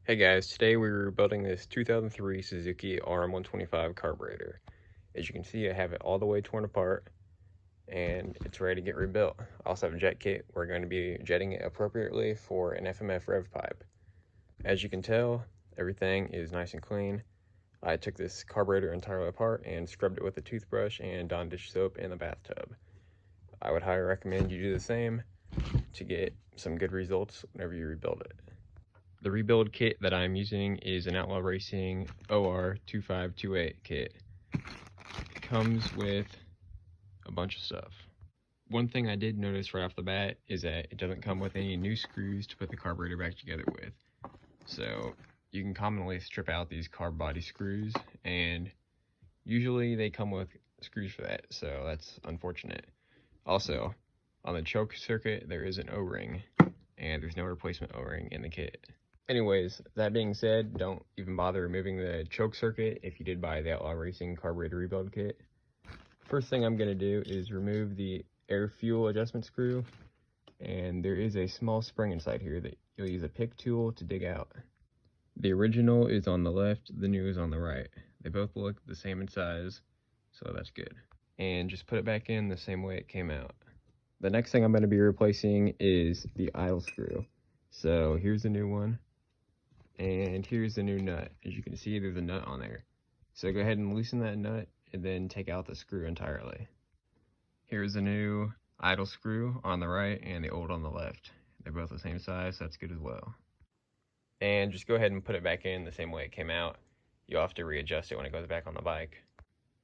Hey guys, today we were building this 2003 Suzuki RM125 carburetor. As you can see, I have it all the way torn apart and it's ready to get rebuilt. I also have a jet kit. We're going to be jetting it appropriately for an FMF rev pipe. As you can tell, everything is nice and clean. I took this carburetor entirely apart and scrubbed it with a toothbrush and Dawn dish soap in the bathtub. I would highly recommend you do the same to get some good results whenever you rebuild it. The rebuild kit that I'm using is an Outlaw Racing OR2528 kit. It comes with a bunch of stuff. One thing I did notice right off the bat is that it doesn't come with any new screws to put the carburetor back together with. So you can commonly strip out these carb body screws, and usually they come with screws for that, so that's unfortunate. Also, on the choke circuit there is an O-ring, and there's no replacement O-ring in the kit. Anyways, that being said, don't even bother removing the choke circuit if you did buy the Outlaw Racing carburetor rebuild kit. First thing I'm going to do is remove the air fuel adjustment screw, and there is a small spring inside here that you'll use a pick tool to dig out. The original is on the left, the new is on the right. They both look the same in size, so that's good. And just put it back in the same way it came out. The next thing I'm going to be replacing is the idle screw. So here's the new one. And here's the new nut. As you can see, there's a nut on there. So go ahead and loosen that nut and then take out the screw entirely. Here's the new idle screw on the right and the old on the left. They're both the same size, so that's good as well. And just go ahead and put it back in the same way it came out. You'll have to readjust it when it goes back on the bike.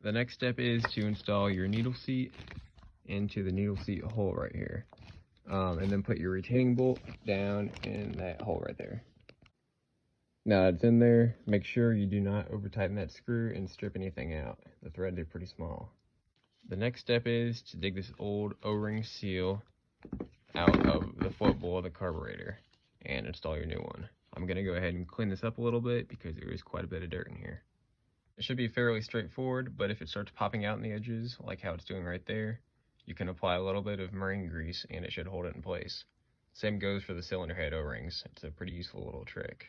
The next step is to install your needle seat into the needle seat hole right here. And then put your retaining bolt down in that hole right there. Now it's in there, make sure you do not over tighten that screw and strip anything out. The threads are pretty small. The next step is to dig this old O-ring seal out of the float bowl of the carburetor and install your new one. I'm going to go ahead and clean this up a little bit because there is quite a bit of dirt in here. It should be fairly straightforward, but if it starts popping out in the edges, like how it's doing right there, you can apply a little bit of marine grease and it should hold it in place. Same goes for the cylinder head O-rings. It's a pretty useful little trick.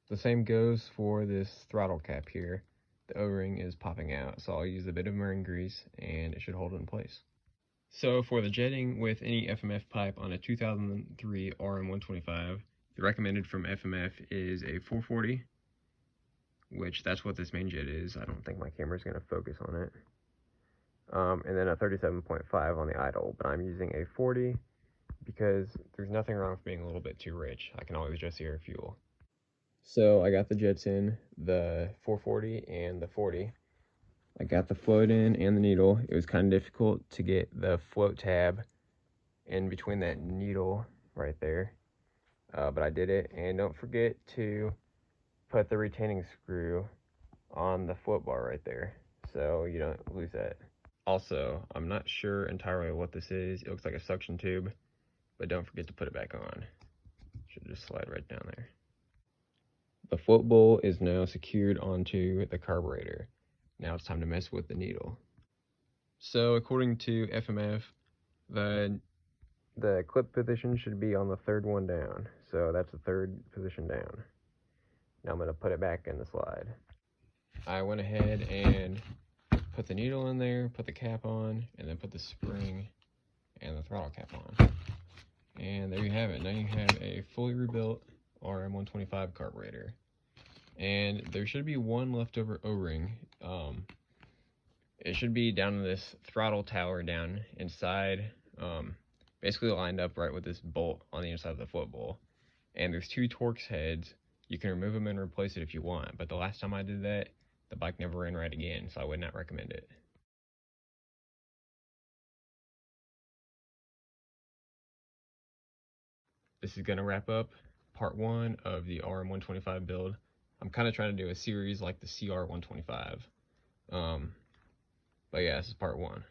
The same goes for this throttle cap here. The O-ring is popping out, so I'll use a bit of marine grease and it should hold it in place. So for the jetting with any FMF pipe on a 2003 RM125, the recommended from FMF is a 440, which that's what this main jet is. I don't think my camera's going to focus on it. And then a 37.5 on the idle, but I'm using a 40 because there's nothing wrong with being a little bit too rich. I can always adjust the air fuel. So I got the jets in, the 440 and the 40. I got the float in and the needle. It was kind of difficult to get the float tab in between that needle right there, but I did it. And don't forget to put the retaining screw on the float bar right there so you don't lose that. Also, I'm not sure entirely what this is. It looks like a suction tube, but don't forget to put it back on. Should just slide right down there. The float bowl is now secured onto the carburetor. Now it's time to mess with the needle. So according to FMF, the clip position should be on the third one down. So that's the third position down. Now I'm going to put it back in the slide. I went ahead and put the needle in there, put the cap on, and then put the spring and the throttle cap on. And there you have it. Now you have a fully rebuilt RM125 carburetor. And there should be one leftover O-ring. It should be down in this throttle tower down inside, basically lined up right with this bolt on the inside of the float bowl. And there's two Torx heads. You can remove them and replace it if you want, but the last time I did that, the bike never ran right again, so I would not recommend it. This is going to wrap up part 1 of the RM125 build. I'm kind of trying to do a series like the CR125. But yeah, this is part 1.